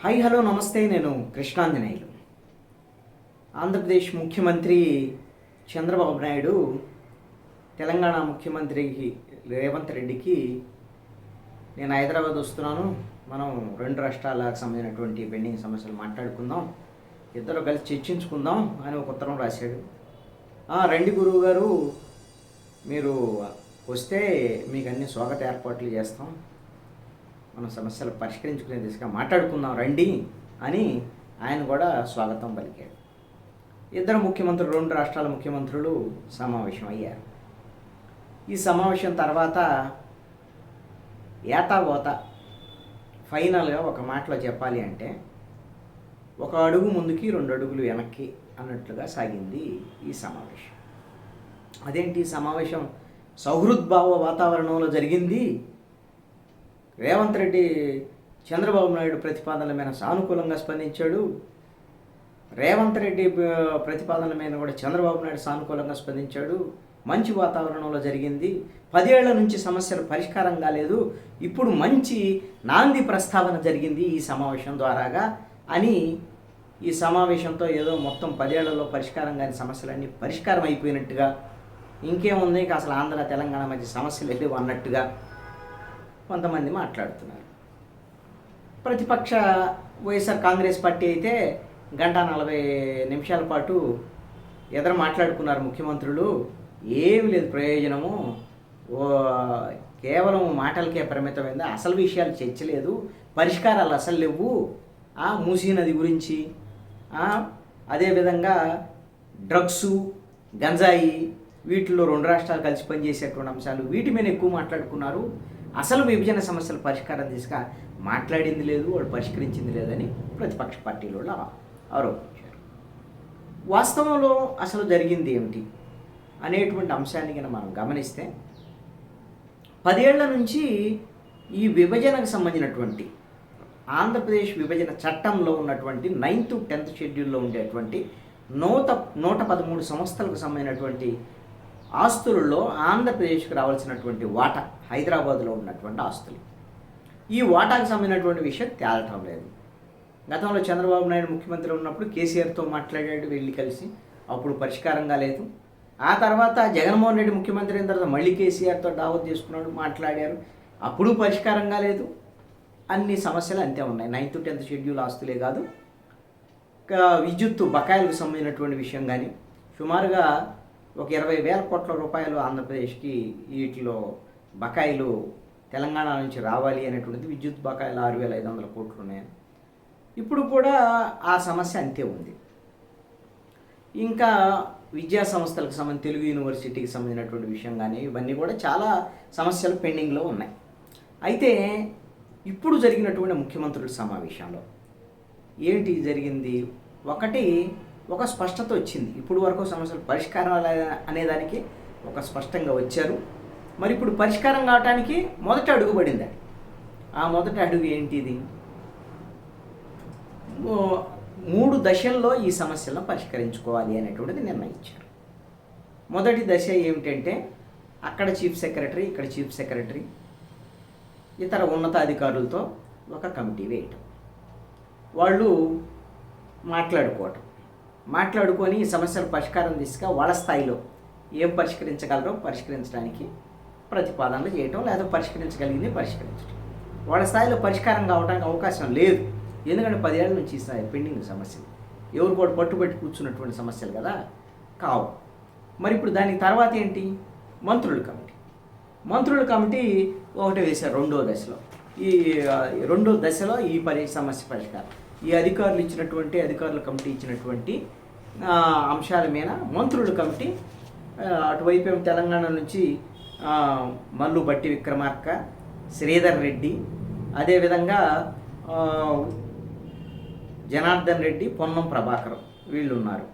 Hi hello నమస్తే. నేను కృష్ణాంజనేయులు. ఆంధ్రప్రదేశ్ ముఖ్యమంత్రి చంద్రబాబు నాయుడు తెలంగాణ ముఖ్యమంత్రికి రేవంత్ రెడ్డికి నేను హైదరాబాద్ వస్తున్నాను, మనం రెండు రాష్ట్రాలకు సంబంధించినటువంటి పెండింగ్ సమస్యలు మాట్లాడుకుందాం, ఇద్దరు కలిసి చర్చించుకుందాం అని ఒక ఉత్తరం రాశాడు. రండి గురువు గారు, మీరు వస్తే మీకు అన్ని స్వాగత ఏర్పాట్లు చేస్తాం, మనం సమస్యలు పరిష్కరించుకునే దిశగా మాట్లాడుకుందాం రండి అని ఆయన కూడా స్వాగతం పలికాడు. ఇద్దరు ముఖ్యమంత్రులు, రెండు రాష్ట్రాల ముఖ్యమంత్రులు సమావేశం అయ్యారు. ఈ సమావేశం తర్వాత ఏతావోత ఫైనల్గా ఒక మాటలో చెప్పాలి అంటే ఒక అడుగు ముందుకి రెండు అడుగులు వెనక్కి అన్నట్లుగా సాగింది ఈ సమావేశం. అదేంటి సమావేశం సౌహృద్భావ వాతావరణంలో జరిగింది. రేవంత్ రెడ్డి చంద్రబాబు నాయుడు ప్రతిపాదనల మీద సానుకూలంగా స్పందించాడు. రేవంత్ రెడ్డి ప్రతిపాదనల మీద కూడా చంద్రబాబు నాయుడు సానుకూలంగా స్పందించాడు. మంచి వాతావరణంలో జరిగింది. 10 ఏళ్ల నుంచి సమస్యలు పరిష్కారం కాలేదు, ఇప్పుడు మంచి నాంది ప్రస్తావన జరిగింది ఈ సమావేశం ద్వారాగా అని, ఈ సమావేశంతో ఏదో మొత్తం 10 ఏళ్లలో పరిష్కారం కాని సమస్యలన్నీ పరిష్కారం అయిపోయినట్టుగా, ఇంకేముంది ఇక అసలు ఆంధ్ర తెలంగాణ మధ్య సమస్యలు లేవు అన్నట్టుగా కొంతమంది మాట్లాడుతున్నారు. ప్రతిపక్ష వైఎస్ఆర్ కాంగ్రెస్ పార్టీ అయితే 1:40 నిమిషాల పాటు ఎదురు మాట్లాడుకున్నారు ముఖ్యమంత్రులు. ఏమి లేదు ప్రయోజనము, కేవలం మాటలకే పరిమితమైంది, అసలు విషయాలు చర్చలేదు, పరిష్కారాలు అసలు లేవు. మూసీ నది గురించి, అదేవిధంగా డ్రగ్సు, గంజాయి, వీటిల్లో రెండు రాష్ట్రాలు కలిసి పనిచేసేటువంటి అంశాలు, వీటి మీద ఎక్కువ మాట్లాడుకున్నారు. అసలు విభజన సమస్యల పరిష్కారం దిశగా మాట్లాడింది లేదు, వాడు పరిష్కరించింది లేదని ప్రతిపక్ష పార్టీలు ఆరోపించారు. వాస్తవంలో అసలు జరిగింది ఏమిటి అనేటువంటి అంశాన్ని కనుక మనం గమనిస్తే, 10 ఏళ్ల నుంచి ఈ విభజనకు సంబంధించినటువంటి ఆంధ్రప్రదేశ్ విభజన చట్టంలో ఉన్నటువంటి 9th 10th షెడ్యూల్లో ఉండేటువంటి 113 సంస్థలకు సంబంధించినటువంటి ఆస్తులలో ఆంధ్రప్రదేశ్కి రావాల్సినటువంటి వాటా, హైదరాబాద్లో ఉన్నటువంటి ఆస్తులు, ఈ వాటాకు సంబంధించినటువంటి విషయం తేలటం లేదు. గతంలో చంద్రబాబు నాయుడు ముఖ్యమంత్రి ఉన్నప్పుడు కేసీఆర్తో మాట్లాడాడు, వెళ్ళి కలిసి, అప్పుడు పరిష్కారం కాలేదు. ఆ తర్వాత జగన్మోహన్ రెడ్డి ముఖ్యమంత్రి అయిన తర్వాత మళ్ళీ కేసీఆర్తో దావత్ చేసుకున్నాడు, మాట్లాడారు, అప్పుడు పరిష్కారం కాలేదు. అన్ని సమస్యలు అంతే ఉన్నాయి. 9th 10th షెడ్యూల్ ఆస్తులే కాదు, విద్యుత్తు బకాయిలకు సంబంధించినటువంటి విషయం కానీ, సుమారుగా ఒక 20,000 కోట్ల రూపాయలు ఆంధ్రప్రదేశ్కి వీటిలో బకాయిలు తెలంగాణ నుంచి రావాలి అనేటువంటిది, విద్యుత్ బకాయిలు 6,500 కోట్లు ఉన్నాయని, ఇప్పుడు కూడా ఆ సమస్య అంతే ఉంది. ఇంకా విద్యా సంస్థలకు సంబంధించి, తెలుగు యూనివర్సిటీకి సంబంధించినటువంటి విషయం కానీ, ఇవన్నీ కూడా చాలా సమస్యలు పెండింగ్లో ఉన్నాయి. అయితే ఇప్పుడు జరిగినటువంటి ముఖ్యమంత్రుల సమావేశంలో ఏంటి జరిగింది? ఒక స్పష్టత వచ్చింది. ఇప్పుడు వరకు సమస్యలు పరిష్కారం అనేదానికి ఒక స్పష్టంగా వచ్చారు. మరి ఇప్పుడు పరిష్కారం కావటానికి మొదట అడుగు పడింది. ఆ మొదటి అడుగు ఏంటిది? 3 దశల్లో ఈ సమస్యలను పరిష్కరించుకోవాలి అనేటువంటిది నిర్ణయించారు. మొదటి దశ ఏమిటంటే, అక్కడ చీఫ్ సెక్రటరీ, ఇక్కడ చీఫ్ సెక్రటరీ, ఇతర ఉన్నతాధికారులతో ఒక కమిటీ వేయటం, వాళ్ళు మాట్లాడుకొని ఈ సమస్యల పరిష్కారం దిశగా వాళ్ళ స్థాయిలో ఏం పరిష్కరించగలరో పరిష్కరించడానికి ప్రతిపాదనలు చేయటం, లేదా పరిష్కరించగలిగింది పరిష్కరించడం. వాళ్ళ స్థాయిలో పరిష్కారం కావడానికి అవకాశం లేదు, ఎందుకంటే 10 ఏళ్ల నుంచి పెండింగ్ సమస్యలు, ఎవరు కూడా పట్టుబట్టి కూర్చున్నటువంటి సమస్యలు కదా, కావు. మరి ఇప్పుడు దానికి తర్వాత ఏంటి? మంత్రుల కమిటీ ఒకటి వేశారు రెండో దశలో. ఈ రెండో దశలో ఈ సమస్య పరిష్కారం, ఈ అధికారుల కమిటీ ఇచ్చినటువంటి అంశాల మీద మంత్రుల కమిటీ, అటువైపు తెలంగాణ నుంచి మల్లు బట్టి విక్రమార్క, శ్రీధర్ రెడ్డి, అదేవిధంగా జనార్దన్ రెడ్డి, పొన్నం ప్రభాకర్ వీళ్ళు ఉన్నారు.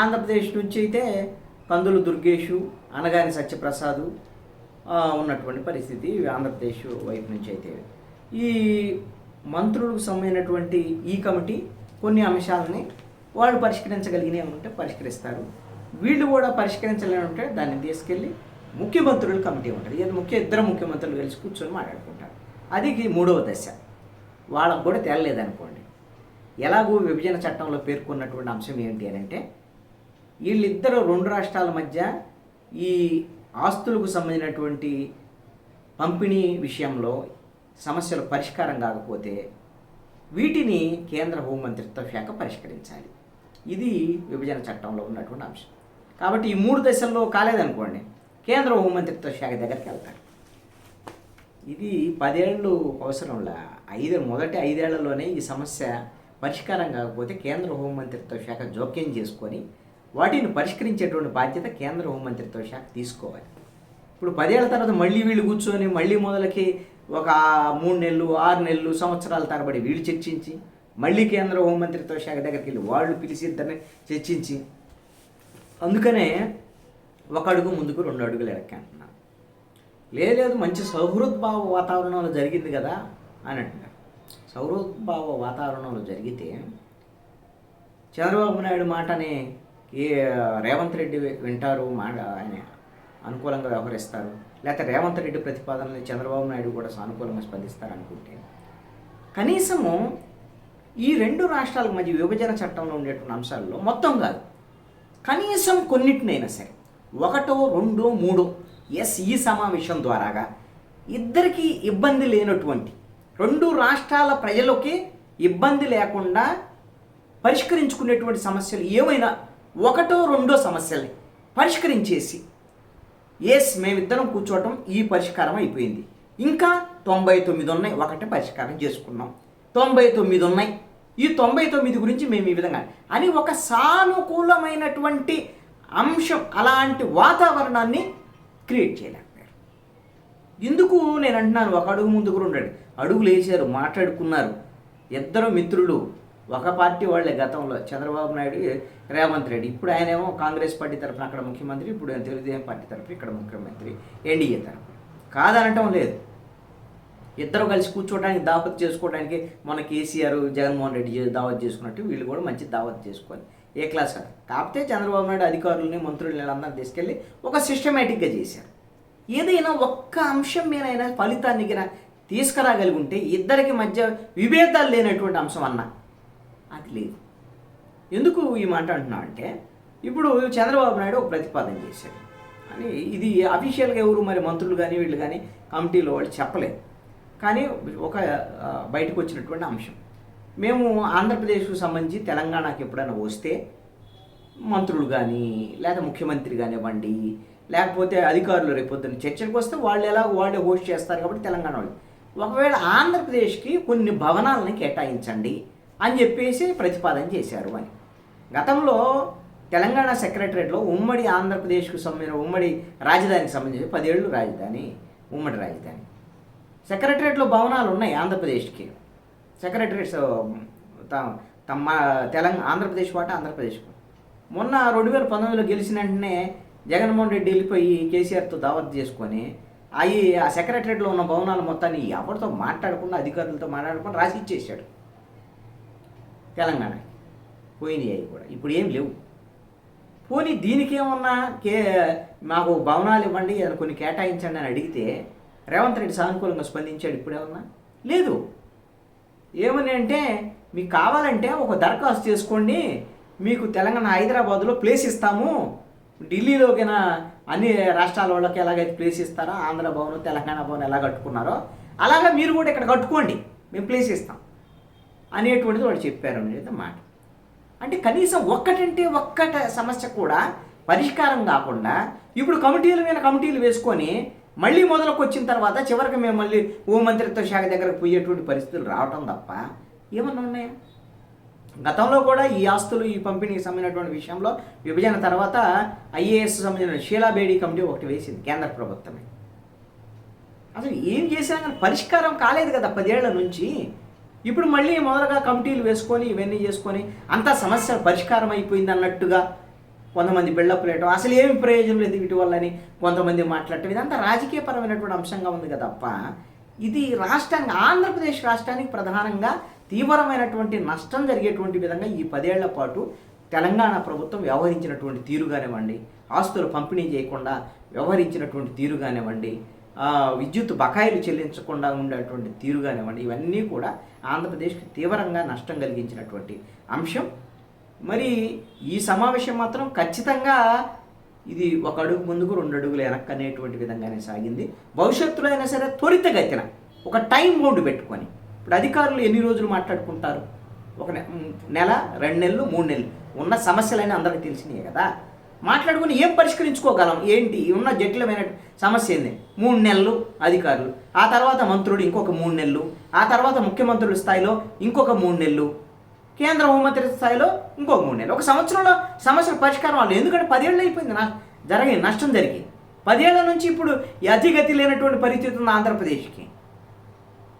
ఆంధ్రప్రదేశ్ నుంచి అయితే కందులు దుర్గేషు, అనగాని సత్యప్రసాదు ఉన్నటువంటి పరిస్థితి ఆంధ్రప్రదేశ్ వైపు నుంచి అయితే. ఈ మంత్రులకు సంబంధించినటువంటి ఈ కమిటీ కొన్ని అంశాలని వాళ్ళు పరిష్కరించగలిగినవి ఉంటే పరిష్కరిస్తారు, వీళ్ళు కూడా పరిష్కరించలేని ఉంటే దాన్ని తీసుకెళ్ళి ముఖ్యమంత్రుల కమిటీ ఉంటుంది. ఇద్దరు ముఖ్యమంత్రులు కలిసి కూర్చొని మాట్లాడుకుంటారు. అది మూడవ దశ. వాళ్ళకు కూడా తేలలేదనుకోండి. ఎలాగూ విభజన చట్టంలో పేర్కొన్నటువంటి అంశం ఏంటి అని అంటే, వీళ్ళిద్దరూ రెండు రాష్ట్రాల మధ్య ఈ ఆస్తులకు సంబంధించినటువంటి పంపిణీ విషయంలో సమస్యలు పరిష్కారం కాకపోతే వీటిని కేంద్ర హోంమంత్రిత్వ శాఖ పరిష్కరించాలి. ఇది విభజన చట్టంలో ఉన్నటువంటి అంశం. కాబట్టి ఈ 3 దశల్లో కాలేదనుకోండి, కేంద్ర హోంమంత్రిత్వ శాఖ దగ్గరికి వెళ్తారు. ఇది 10 ఏళ్ళు అవసరంలా, మొదటి 5 ఏళ్లలోనే ఈ సమస్య పరిష్కారం కాకపోతే కేంద్ర హోంమంత్రిత్వ శాఖ జోక్యం చేసుకొని వాటిని పరిష్కరించేటువంటి బాధ్యత కేంద్ర హోంమంత్రిత్వ శాఖ తీసుకోవాలి. ఇప్పుడు 10 ఏళ్ల తర్వాత మళ్ళీ వీళ్ళు కూర్చొని మళ్ళీ మొదలకి ఒక 3 నెలలు 6 నెలలు సంవత్సరాల తరబడి వీళ్ళు చర్చించి మళ్ళీ కేంద్ర హోంమంత్రిత్వ శాఖ దగ్గరికి వెళ్ళి వాళ్ళు పిలిచి ఇద్దరిని చర్చించి, అందుకనే ఒక అడుగు ముందుకు 2 అడుగులు వెనక్కి అంటున్నాను. లేదు మంచి సౌహృద్భావ వాతావరణంలో జరిగింది కదా అని అంటున్నారు. సౌహృద్భావ వాతావరణంలో జరిగితే చంద్రబాబు నాయుడు మాటని రేవంత్ రెడ్డి వింటారు, ఆయన అనుకూలంగా వ్యవహరిస్తారు, లేకపోతే రేవంత్ రెడ్డి ప్రతిపాదనని చంద్రబాబు నాయుడు కూడా సానుకూలంగా స్పందిస్తారు అనుకుంటే, కనీసము ఈ 2 రాష్ట్రాల మధ్య విభజన చట్టంలో ఉండేటువంటి అంశాల్లో మొత్తం కాదు, కనీసం కొన్నిటినైనా సరే 1, 2, 3 ఈ సమావేశం ద్వారాగా ఇద్దరికీ ఇబ్బంది లేనటువంటి 2 రాష్ట్రాల ప్రజలకి ఇబ్బంది లేకుండా పరిష్కరించుకునేటువంటి సమస్యలు ఏమైనా 1, 2 సమస్యల్ని పరిష్కరించేసి మేమిద్దరం కూర్చోవటం ఈ పరిష్కారం అయిపోయింది, ఇంకా 99 ఉన్నాయి, ఒకటి పరిష్కారం చేసుకున్నాం, 99 ఉన్నాయి, ఈ 99 గురించి మేము ఈ విధంగా అని ఒక సానుకూలమైనటువంటి అంశం, అలాంటి వాతావరణాన్ని క్రియేట్ చేయలేకపోయారు. ఎందుకు నేను అంటున్నాను, ఒక అడుగు ముందుకు 2 అడుగులు వేసారు, మాట్లాడుకున్నారు. ఇద్దరు మిత్రులు, ఒక పార్టీ వాళ్ళే గతంలో, చంద్రబాబు నాయుడు రేవంత్ రెడ్డి. ఇప్పుడు ఆయనేమో కాంగ్రెస్ పార్టీ తరఫున అక్కడ ముఖ్యమంత్రి, ఇప్పుడు తెలుగుదేశం పార్టీ తరఫున ఇక్కడ ముఖ్యమంత్రి, ఎన్డీఏ తరఫున. కాదనటం లేదు, ఇద్దరు కలిసి కూర్చోవడానికి దావత్ చేసుకోవడానికి మన కేసీఆర్ జగన్మోహన్ రెడ్డి దావత్ చేసుకున్నట్టు వీళ్ళు కూడా మంచి దావత్ చేసుకొని ఏ క్లాస్ కాదు. కాకపోతే చంద్రబాబు నాయుడు అధికారులని మంత్రులని అందరినీ తీసుకెళ్ళి ఒక సిస్టమేటిక్గా చేశారు. ఏదైనా ఒక్క అంశం మీదైనా ఫలితాన్ని తీసుకురాగలిగి ఉంటే ఇద్దరికి మధ్య విభేదాలు లేనటువంటి అంశం అన్నా అది లేదు. ఎందుకు ఈ మాట అంటున్నా అంటే, ఇప్పుడు చంద్రబాబు నాయుడు ఒక ప్రతిపాదన చేశారు అని, ఇది అఫీషియల్గా ఎవరు మరి మంత్రులు కానీ వీళ్ళు కానీ కమిటీలో వాళ్ళు చెప్పలేదు, కానీ ఒక బయటకు వచ్చినటువంటి అంశం. మేము ఆంధ్రప్రదేశ్కు సంబంధించి తెలంగాణకి ఎప్పుడైనా వస్తే మంత్రులు కానీ లేదా ముఖ్యమంత్రి కానివ్వండి, లేకపోతే అధికారులు రేపొద్దున చర్చలకు వస్తే వాళ్ళే హోస్ట్ చేస్తారు కాబట్టి తెలంగాణ వాళ్ళు, ఒకవేళ ఆంధ్రప్రదేశ్కి కొన్ని భవనాలని కేటాయించండి అని చెప్పేసి ప్రతిపాదన చేశారు అని. గతంలో తెలంగాణ సెక్రటరేట్లో ఉమ్మడి ఆంధ్రప్రదేశ్కు సంబంధించిన ఉమ్మడి రాజధానికి సంబంధించి 10 ఏళ్ళు రాజధాని, ఉమ్మడి రాజధాని సెక్రటరేట్లో భవనాలు ఉన్నాయి ఆంధ్రప్రదేశ్కి. సెక్రటరేట్స్ ఆంధ్రప్రదేశ్ వాటా ఆంధ్రప్రదేశ్. మొన్న 2019లో గెలిచిన వెంటనే జగన్మోహన్ రెడ్డి వెళ్ళిపోయి కేసీఆర్తో దావత్ చేసుకొని ఆ సెక్రటరేట్లో ఉన్న భవనాలు మొత్తాన్ని ఎవరితో మాట్లాడకుండా, అధికారులతో మాట్లాడకుండా రాసి ఇచ్చేసాడు తెలంగాణకి. పోయినాయి అవి కూడా, ఇప్పుడు ఏం లేవు. పోనీ దీనికేమన్నా మాకు భవనాలు ఇవ్వండి, కొన్ని కేటాయించండి అని అడిగితే రేవంత్ రెడ్డి సానుకూలంగా స్పందించాడు ఇప్పుడేమన్నా? లేదు. ఏమని అంటే, మీకు కావాలంటే ఒక దరఖాస్తు చేసుకోండి, మీకు తెలంగాణ హైదరాబాద్లో ప్లేస్ ఇస్తాము, ఢిల్లీలోకైనా అన్ని రాష్ట్రాల వాళ్ళకి ఎలాగైతే ప్లేస్ ఇస్తారో, ఆంధ్ర భవన్ తెలంగాణ భవన్ ఎలా కట్టుకున్నారో అలాగా మీరు కూడా ఇక్కడ కట్టుకోండి, మేము ప్లేస్ ఇస్తాం అనేటువంటిది వాళ్ళు చెప్పారు అనేది మాట. అంటే కనీసం ఒక్కట సమస్య కూడా పరిష్కారం కాకుండా ఇప్పుడు కమిటీలు వేసుకొని మళ్ళీ మొదలకు వచ్చిన తర్వాత చివరికి మేము మళ్ళీ హోంమంత్రిత్వ శాఖ దగ్గరకు పోయేటువంటి పరిస్థితులు రావటం తప్ప ఏమన్నా ఉన్నాయా? గతంలో కూడా ఈ ఆస్తులు ఈ పంపిణీకి సంబంధించినటువంటి విషయంలో విభజన తర్వాత ఐఏఎస్ సంబంధించిన షీలా బేడీ కమిటీ ఒకటి వేసింది కేంద్ర ప్రభుత్వమే. అసలు ఏం చేసినా కానీ పరిష్కారం కాలేదు కదా 10 ఏళ్ల నుంచి. ఇప్పుడు మళ్ళీ మొదలుగా కమిటీలు వేసుకొని ఇవన్నీ చేసుకొని అంతా సమస్య పరిష్కారం అయిపోయింది అన్నట్టుగా కొంతమంది బిల్డప్ లేయటం, అసలు ఏమి ప్రయోజనం లేదు వీటి వల్లని కొంతమంది మాట్లాడటం, ఇదంతా రాజకీయపరమైనటువంటి అంశంగా ఉంది కదా తప్ప ఇది రాష్ట్రానికి, ఆంధ్రప్రదేశ్ రాష్ట్రానికి ప్రధానంగా తీవ్రమైనటువంటి నష్టం జరిగేటువంటి విధంగా ఈ 10 ఏళ్ల పాటు తెలంగాణ ప్రభుత్వం వ్యవహరించినటువంటి తీరు కానివ్వండి, ఆస్తులు పంపిణీ చేయకుండా వ్యవహరించినటువంటి తీరు కానివ్వండి, విద్యుత్ బకాయిలు చెల్లించకుండా ఉండేటువంటి తీరు కానివ్వండి, ఇవన్నీ కూడా ఆంధ్రప్రదేశ్కి తీవ్రంగా నష్టం కలిగించినటువంటి అంశం. మరి ఈ సమావేశం మాత్రం ఖచ్చితంగా ఇది ఒక అడుగు ముందుకు 2 అడుగులు వెనక్కి అనేటువంటి విధంగానే సాగింది. భవిష్యత్తులో అయినా సరే త్వరితగతిన ఒక టైం బౌండ్ పెట్టుకొని, ఇప్పుడు అధికారులు ఎన్ని రోజులు మాట్లాడుకుంటారు? ఒక నెల, 2 నెలలు, 3 నెలలు ఉన్న సమస్యలైనా అందరికీ తెలిసినాయి కదా. మాట్లాడుకుని ఏం పరిష్కరించుకోగలం, ఏంటి ఉన్న జటిలమైన సమస్య ఏంది? 3 నెలలు అధికారులు, ఆ తర్వాత మంత్రులు ఇంకొక 3 నెలలు, ఆ తర్వాత ముఖ్యమంత్రుల స్థాయిలో ఇంకొక 3 నెలలు, కేంద్ర హోంమంత్రి స్థాయిలో ఇంకొక 3 నెలలు. ఒక సంవత్సరంలో సమస్యల పరిష్కారం వాళ్ళు, ఎందుకంటే 10 ఏళ్ళు అయిపోయింది నష్టం జరిగి. 10 ఏళ్ల నుంచి ఇప్పుడు అతిగతి లేనటువంటి పరిస్థితి ఉంది ఆంధ్రప్రదేశ్కి.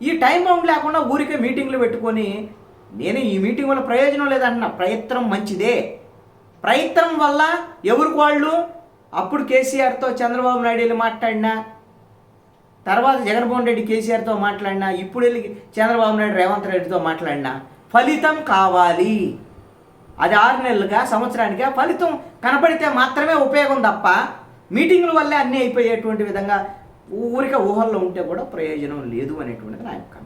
ఈ టైం బౌండ్ లేకుండా ఊరికే మీటింగ్లు పెట్టుకొని, నేను ఈ మీటింగ్ వల్ల ప్రయోజనం లేదంటున్నా, ప్రయత్నం మంచిదే. ప్రయత్నం వల్ల ఎవరికి వాళ్ళు, అప్పుడు కేసీఆర్తో చంద్రబాబు నాయుడు వెళ్ళి మాట్లాడినా, తర్వాత జగన్మోహన్ రెడ్డి కేసీఆర్తో మాట్లాడినా, ఇప్పుడు వెళ్ళి చంద్రబాబు నాయుడు రేవంత్ రెడ్డితో మాట్లాడినా ఫలితం కావాలి. అది 6 నెలలుగా, సంవత్సరానిగా ఫలితం కనపడితే మాత్రమే ఉపయోగం తప్ప మీటింగుల వల్లే అన్నీ అయిపోయేటువంటి విధంగా ఊరికే ఊహల్లో ఉంటే కూడా ప్రయోజనం లేదు అనేటువంటిది నా యొక్క